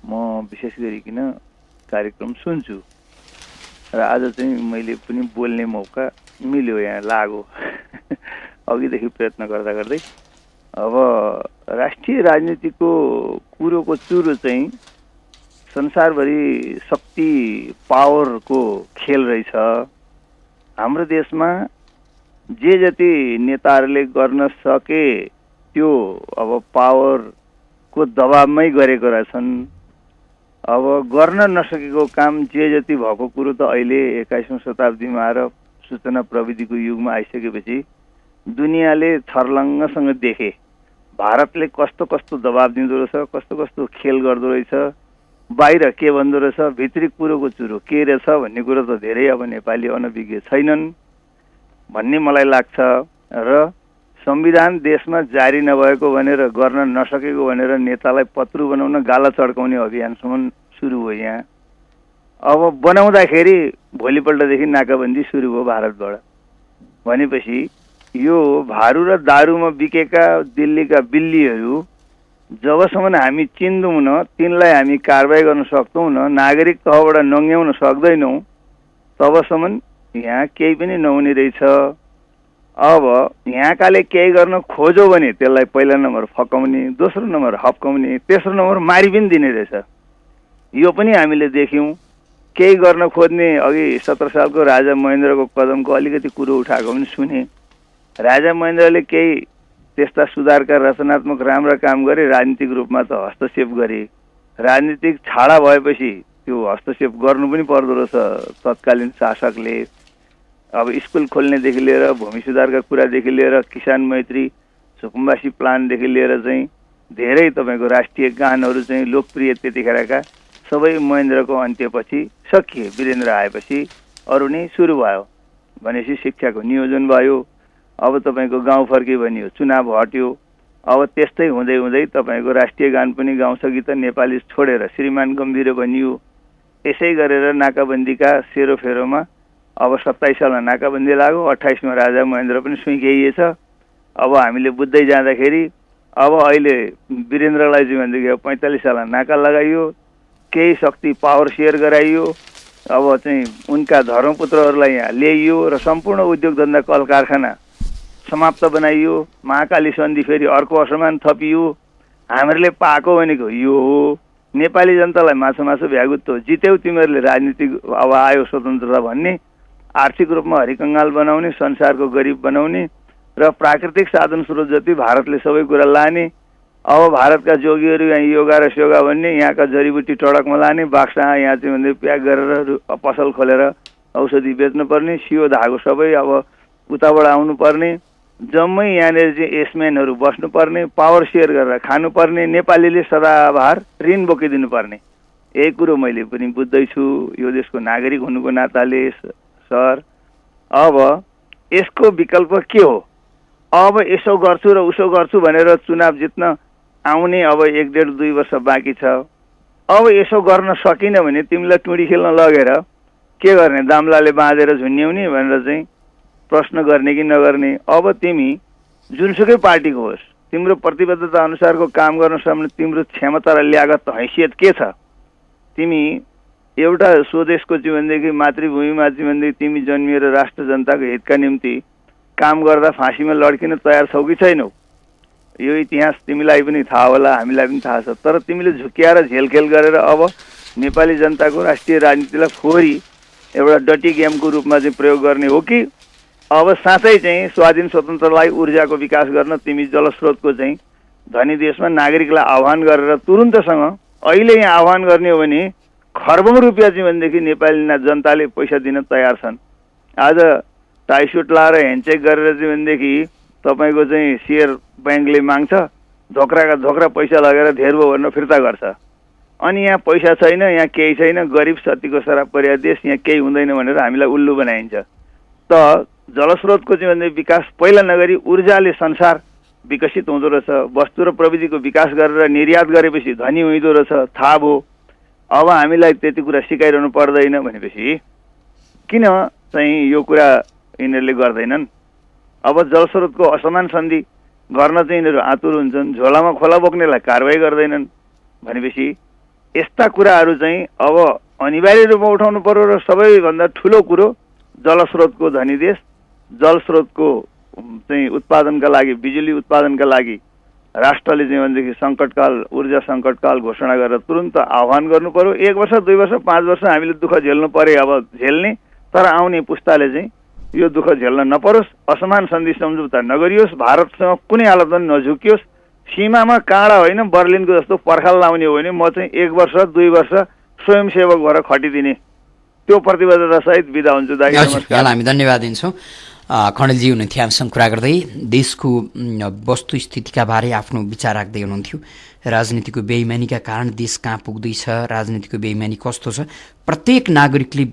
म विशेष गरिकन कार्यक्रम सुन्छु र आज चाहिँ मैले पनि बोल्ने मौका मिल्यो, यहाँ लाग्यो अघिदेखि प्रयत्न गर्दा गर्दै। अब राष्ट्रिय राजनीतिको कुरोको चुरो चाहिँ संसारभरि शक्ति पावरको खेल रहेछ। हाम्रो देशमा जे जति नेताहरूले गर्न सके त्यो अब पावरको दबावमै गरेका रहेछन्। अब गर्न नसकेको काम जे जति भएको कुरो त अहिले 21औं शताब्दीमा आएर सूचना प्रविधिको युगमा आइसकेपछि दुनियाँले छर्लङ्गसँग देखे भारतले कस्तो कस्तो दबाब दिँदो रहेछ, कस्तो कस्तो खेल गर्दो रहेछ, बाहिर के भन्दो रहेछ, भित्री कुरोको चुरो के रहेछ भन्ने कुरो त धेरै अब नेपाली अनभिज्ञ छैनन् भन्ने मलाई लाग्छ। र संविधान देशमा जारी नभएको भनेर गर्न नसकेको भनेर नेतालाई पत्रु बनाउन गाला चड्काउने अभियानसम्म सुरु हो यहाँ। अब बनाउँदाखेरि भोलिपल्टदेखि नाकाबन्दी सुरु भयो भारतबाट। भनेपछि यो भारू र दारूमा बिकेका दिल्लीका बिल्लीहरू जबसम्म हामी चिन्दैनौँ न, तिनलाई हामी कारबाही गर्न सक्दैनौँ न, नागरिक तहबाट नङ्ग्याउन सक्दैनौँ, तबसम्म यहाँ केही पनि नहुने रहेछ। अब यहाँकाले केही गर्न खोज्यो भने त्यसलाई पहिला नम्बर फकाउने, दोस्रो नम्बर हप्काउने, तेस्रो नम्बर मारि पनि दिने रहेछ। यो पनि हामीले देख्यौँ। केही गर्न खोज्ने अघि 17 सालको राजा महेन्द्रको कदमको अलिकति कुरो उठाएको पनि सुने। राजा महेन्द्रले केही त्यस्ता सुधारका रचनात्मक राम्रा काम गरे, राजनीतिक रूपमा त हस्तक्षेप गरे। राजनीतिक छाडा भएपछि त्यो हस्तक्षेप गर्नु पनि पर्दो रहेछ तत्कालीन शासकले। अब स्कुल खोल्नेदेखि लिएर भूमि सुधारका कुरादेखि लिएर किसान मैत्री, सुकुम्बासी प्लानदेखि लिएर चाहिँ धेरै तपाईँको राष्ट्रिय गानहरू चाहिँ लोकप्रिय त्यतिखेरका सबै महेन्द्रको अन्त्यपछि सकिए। वीरेन्द्र आएपछि अरू नै सुरु भयो। भनेपछि शिक्षाको नियोजन भयो। अब तपाईँको गाउँ फर्के भनियो, चुनाव हट्यो। अब त्यस्तै हुँदै हुँदै तपाईँको राष्ट्रिय गान पनि गाउँछ गीत नेपाली छोडेर श्रीमान गम्भीर भनियो। यसै गरेर नाकाबन्दीका सेरोफेरोमा अब 27 सालमा नाकाबन्दी लाग्यो, 28 मा राजा महेन्द्र पनि सुइँकेइएछ। अब हामीले बुझ्दै जाँदाखेरि अब अहिले वीरेन्द्रलाई चाहिँ भनेदेखि 45 सालमा नाका लगाइयो, केही शक्ति पावर सेयर गराइयो। अब चाहिँ उनका धर्मपुत्रहरूलाई यहाँ ल्याइयो र सम्पूर्ण उद्योग धन्दा कल कारखाना समाप्त बनाइयो। महाकाली सन्धि फेरि अर्को असमान थपियो। हामीहरूले पाएको भनेको यो हो। नेपाली जनतालाई मासु भ्यागुत्तो जित्यौ तिमीहरूले, राजनीतिक अब आयो स्वतन्त्रता भन्ने, आर्थिक रूपमा हरिकङ्गाल बनाउने, संसारको गरिब बनाउने र प्राकृतिक साधन स्रोत जति भारतले सबै कुरा लाने, अब भारतका जोगीहरू यहाँ योगा र स्योगा भन्ने, यहाँका जडीबुटी टडकमा लाने, बाक्सा यहाँ चाहिँ भन्दै प्याक गरेर पसल खोलेर औषधि बेच्नुपर्ने, सियो धागो सबै अब उताबाट आउनुपर्ने, जम्मै यहाँनिर चाहिँ एसम्यानहरू बस्नुपर्ने, पावर सेयर गरेर खानुपर्ने, नेपालीले सदाभार ऋण बोकिदिनु पर्ने। यही कुरो मैले पनि बुझ्दैछु यो देशको नागरिक हुनुको नाताले सर। अब यसको विकल्प के हो? अब यसो गर्छु र उसो गर्छु भनेर चुनाव जित्न आउने अब 1.5-2 वर्ष बाँकी छ। अब यसो गर्न सकिन भने तिमीलाई टुँडी खेल्न लगेर के गर्ने? दाम्लाले बाँधेर झुन्ड्याउने भनेर चाहिँ प्रश्न गर्ने कि नगर्ने? अब तिमी जुनसुकै पार्टीको होस्, तिम्रो प्रतिबद्धता अनुसारको काम गर्न सक्ने तिम्रो क्षमता र ल्यागत हैसियत के छ? तिमी एउटा स्वदेशको जीवनदेखि मातृभूमिमा जीवनदेखि तिमी जन्मिएर राष्ट्र जनताको हितका निम्ति काम गर्दा फाँसीमा लड्किन तयार छौ कि छैनौ? यो इतिहास तिमीलाई पनि थाहा होला, हामीलाई पनि थाहा छ। तर तिमीले झुक्क्याएर झेलखेल गरेर अब नेपाली जनताको राष्ट्रिय राजनीतिलाई फोहोरी एउटा डटी गेमको रूपमा चाहिँ प्रयोग गर्ने हो कि अब साँच्चै चाहिँ स्वाधीन स्वतन्त्रलाई ऊर्जाको विकास गर्न तिमी जलस्रोतको चाहिँ धनी देशमा नागरिकलाई आह्वान गरेर तुरुन्तसँग अहिले यहाँ आह्वान गर्ने हो भने खर्बौं रुपियाँ चाहिँ भनेदेखि नेपाली जनताले पैसा दिन तयार छन्। आज टाइसुट लाएर ह्यान्डचेक गरेर चाहिँ भनेदेखि तपाईँको चाहिँ सेयर ब्याङ्कले माग्छ, धोक्राका धोक्रा पैसा लगेर धेर भयो भनेर फिर्ता गर्छ। अनि यहाँ पैसा छैन, यहाँ केही छैन, गरिब सतीको शराब परेको देश, यहाँ केही हुँदैन भनेर हामीलाई उल्लु बनाइन्छ। त जलस्रोतको चाहिँ भने विकास पहिला नगरी ऊर्जाले संसार विकसित हुँदो रहेछ, वस्तु र प्रविधिको विकास गरेर निर्यात गरेपछि धनी हुँदो रहेछ, थाहा भयो। अब हामीलाई त्यति कुरा सिकाइरहनु पर्दैन भनेपछि किन चाहिँ यो कुरा यिनीहरूले गर्दैनन्? अब जलस्रोतको असमान सन्धि गर्न चाहिँ यिनीहरू आतुर हुन्छन्, झोलामा खोला बोक्नेलाई कारवाही गर्दैनन् भनेपछि यस्ता कुराहरू चाहिँ अब अनिवार्य रूपमा उठाउनु पर्यो। र सबैभन्दा ठुलो कुरो जलस्रोतको धनी देश, जलस्रोतको चाहिँ उत्पादनका लागि, बिजुली उत्पादनका लागि राष्ट्रले चाहिँ भनेदेखि सङ्कटकाल, ऊर्जा सङ्कटकाल घोषणा गरेर तुरन्त आह्वान गर्नु पर्यो। 1 वर्ष 2 वर्ष 5 वर्ष हामीले दुःख झेल्नु परे, अब झेल्ने, तर आउने पुस्ताले चाहिँ यो दुःख झेल्न नपरोस्, असमान सन्धि सम्झौता नगरियोस्, भारतसँग कुनै हालतमा नझुकियोस्, सीमामा काँडा होइन बर्लिनको जस्तो पर्खाल लाउने हो भने म चाहिँ 1 वर्ष 2 वर्ष स्वयंसेवक भएर खटिदिने, त्यो प्रतिबद्धता सहित बिदा हुन्छु। दाइ नमस्कार। हामी धन्यवाद दिन्छौँ। खण्डेलजी हुनुहुन्थ्यो हामीसँग कुरा गर्दै, देशको वस्तुस्थितिका बारे आफ्नो विचार राख्दै हुनुहुन्थ्यो। राजनीतिको बेइमानीका कारण देश कहाँ पुग्दैछ, राजनीतिको बेइमानी कस्तो छ, प्रत्येक नागरिकले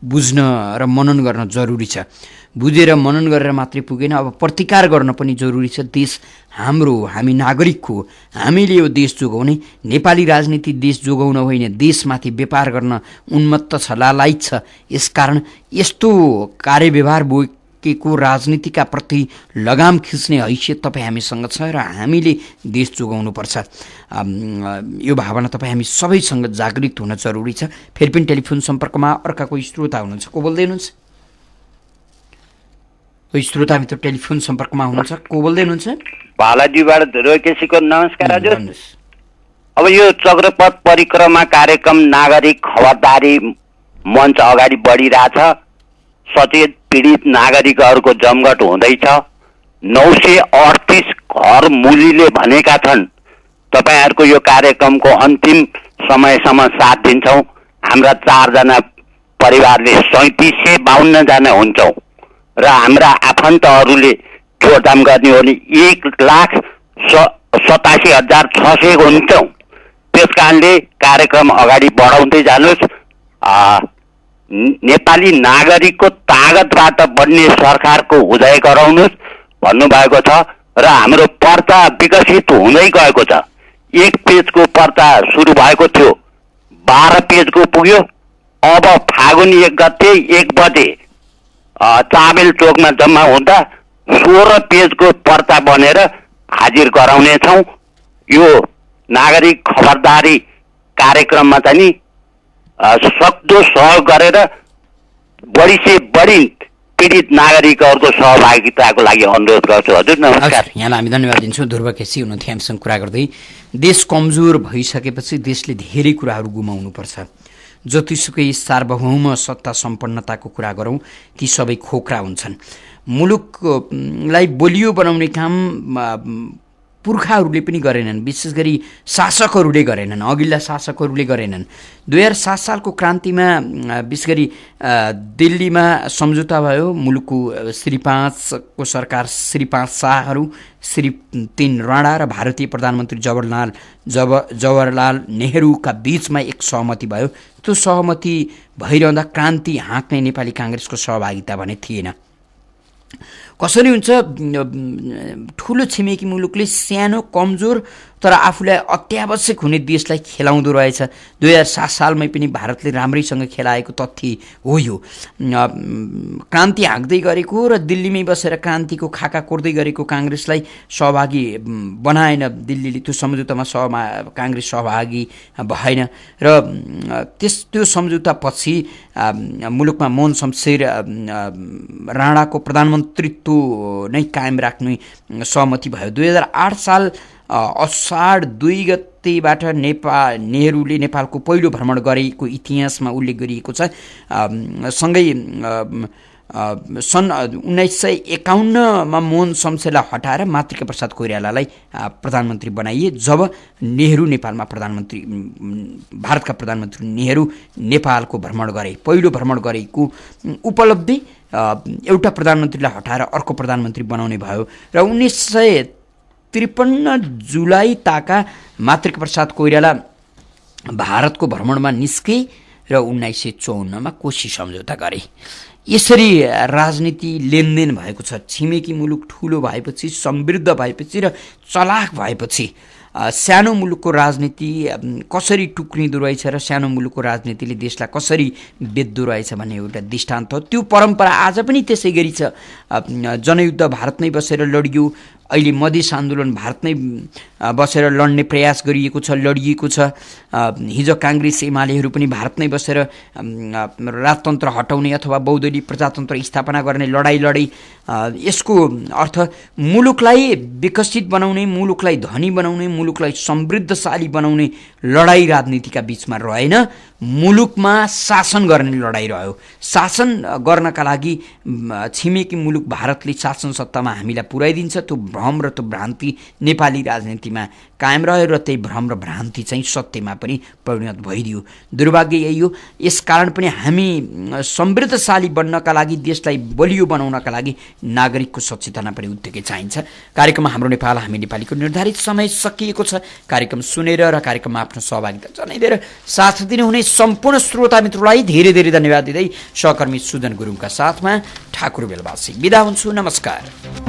बुझ्न र मनन गर्न जरुरी छ। बुझेर मनन गरेर मात्रै पुगेन, अब प्रतिकार गर्न पनि जरुरी छ। देश हाम्रो, हामी नागरिकको, हामीले यो देश जोगाउने, नेपाली राजनीति देश जोगाउन होइन देशमाथि व्यापार गर्न उन्मत्त छ, लालायित छ। यसकारण यस्तो कार्यव्यवहार बोकेको राजनीतिका प्रति लगाम खिच्ने हैसियत तपाईँ हामीसँग छ र हामीले देश जोगाउनुपर्छ। यो भावना तपाईँ हामी सबैसँग जागृत हुन जरुरी छ। फेरि पनि टेलिफोन सम्पर्कमा अर्का कोही श्रोता हुनुहुन्छ, को बोल्दै हुनुहुन्छ? कोही श्रोता मित्र टेलिफोन सम्पर्कमा हुनुहुन्छ, को बोल्दै हुनुहुन्छ? बालाजीबाट ध्रुवकेसीको नमस्कार हजुर। अब यो चक्रपथ परिक्रमा कार्यक्रम नागरिक खबरदारी मञ्च अगाडि बढिरहेछ, सचेत पीडित नागरिकहरूको जमघट हुँदैछ। 938 घर मुलीले भनेका छन् तपाईहरुको यो कार्यक्रमको अन्तिम समयसम्म साथ दिन्छौं। हाम्रा 4 जना परिवारले 3752 जना हुन्छौं र हाम्रा आफन्तहरूले जोडदाम गर्ने हो भने 1,87,600 हुन्छौं। त्यसकारणले कार्यक्रम अगाडि बढाउँदै जानुहोस्। नेपाली नागरिकको तागतबाट बन्ने सरकारको उदय गराउनुहोस् भन्नुभएको छ र हाम्रो पर्चा विकसित हुँदै गएको छ। 1 पेजको पर्चा सुरु भएको थियो, 12 पेजको पुग्यो। अब फागुन 1 गते 1 बजे चाबेल चोकमा जम्मा हुँदा 16 पेजको पर्चा बनेर हाजिर गराउने छौं। यो नागरिक खबरदारी कार्यक्रममा चाहिँ नि सक्दो सहयोग गरेर बढी से बढी पीडित नागरिकहरूको सहभागिताको लागि अनुरोध गर्छु। हजुर नमस्कार। यहाँलाई हामी धन्यवाद दिन्छौँ। ध्रुव केसी हुनुहुन्थ्यो हामीसँग कुरा गर्दै। देश कमजोर भइसकेपछि देशले धेरै कुराहरू गुमाउनुपर्छ। जतिसुकै सार्वभौम सत्ता सम्पन्नताको कुरा गरौँ, ती सबै खोक्रा हुन्छन्। मुलुकलाई बलियो बनाउने काम पुर्खाहरूले पनि गरेनन्, विशेष गरी शासकहरूले गरेनन्, अघिल्ला शासकहरूले गरेनन्। 2007 सालको क्रान्तिमा विशेष गरी दिल्लीमा सम्झौता भयो। मुलुकको श्री 5 को सरकार श्री 5 शाहहरू, श्री 3 राणा र भारतीय प्रधानमन्त्री जवाहरलाल नेहरूका बीचमा एक सहमति भयो। त्यो सहमति भइरहँदा क्रान्ति हाँक्ने नेपाली काङ्ग्रेसको सहभागिता भने थिएन। कसरी हुन्छ, ठुलो छिमेकी मुलुकले सानो कमजोर तर आफूलाई अत्यावश्यक हुने देशलाई खेलाउँदो रहेछ। 2007 सालमै पनि भारतले राम्रैसँग खेलाएको तथ्य हो यो। क्रान्ति हाँक्दै गरेको र दिल्लीमै बसेर क्रान्तिको खाका कोर्दै गरेको काङ्ग्रेसलाई सहभागी बनाएन दिल्लीले। त्यो सम्झौतामा काङ्ग्रेस सहभागी भएन र त्यो सम्झौतापछि मुलुकमा मोहन शमशेर राणाको प्रधानमन्त्रीत्व नै कायम राख्ने सहमति भयो। 2008 साल असाढ 2 गतेबाट नेहरूले नेपालको पहिलो भ्रमण गरेको इतिहासमा उल्लेख गरिएको छ। सँगै सन् 1951मा मोहन शमशेरलाई हटाएर मातृका प्रसाद कोइरालालाई प्रधानमन्त्री बनाइए। जब नेहरू नेपालमा भारतका प्रधानमन्त्री नेहरू नेपालको भ्रमण गरे, पहिलो भ्रमण गरेको उपलब्धि एउटा प्रधानमन्त्रीलाई हटाएर अर्को प्रधानमन्त्री बनाउने भयो र 1953 जुलाई ताका मातृका प्रसाद कोइराला भारतको भ्रमणमा निस्के र 1954मा कोशी सम्झौता गरे। यसरी राजनीति लेनदेन भएको छ। छिमेकी मुलुक ठुलो भएपछि, समृद्ध भएपछि र चलाख भएपछि सानो मुलुकको राजनीति कसरी टुक्रिँदो रहेछ र सानो मुलुकको राजनीतिले देशलाई कसरी बेच्दो रहेछ भन्ने एउटा दृष्टान्त हो। त्यो परम्परा आज पनि त्यसै गरी छ। जनयुद्ध भारतमै बसेर लडियो, अहिले मधेस आन्दोलन भारतमै बसेर लड्ने प्रयास गरिएको छ, लडिएको छ। हिजो काङ्ग्रेस एमालेहरू पनि भारतमै बसेर राजतन्त्र हटाउने अथवा बहुदलीय प्रजातन्त्र स्थापना गर्ने लडाइँ लडे। यसको अर्थ मुलुकलाई विकसित बनाउने, मुलुकलाई धनी बनाउने, मुलुकलाई समृद्धशाली बनाउने लडाइँ राजनीतिका बीचमा रहेन, मुलुकमा शासन गर्ने लडाइँ रह्यो। शासन गर्नका लागि छिमेकी मुलुक भारतले शासन सत्तामा हामीलाई पुर्याइदिन्छ, त्यो भ्रम र त्यो भ्रान्ति नेपाली राजनीतिमा कायम रह्यो र त्यही भ्रम र भ्रान्ति चाहिँ सत्यमा पनि परिणत भइदियो। दुर्भाग्य यही हो। यसकारण पनि हामी समृद्धशाली बन्नका लागि, देशलाई बलियो बनाउनका लागि नागरिकको सचेतना पनि उत्तिकै चाहिन्छ। कार्यक्रममा हाम्रो नेपाल हामी नेपालीको निर्धारित समय सकिएको छ। कार्यक्रम सुनेर र कार्यक्रममा आफ्नो सहभागिता जनाइदिएर साथ दिनुहुने सम्पूर्ण श्रोता मित्रलाई धेरै धेरै धन्यवाद दिँदै सहकर्मी सुजन गुरुङका साथमा ठाकुर बेलवासी बिदा हुन्छु। नमस्कार।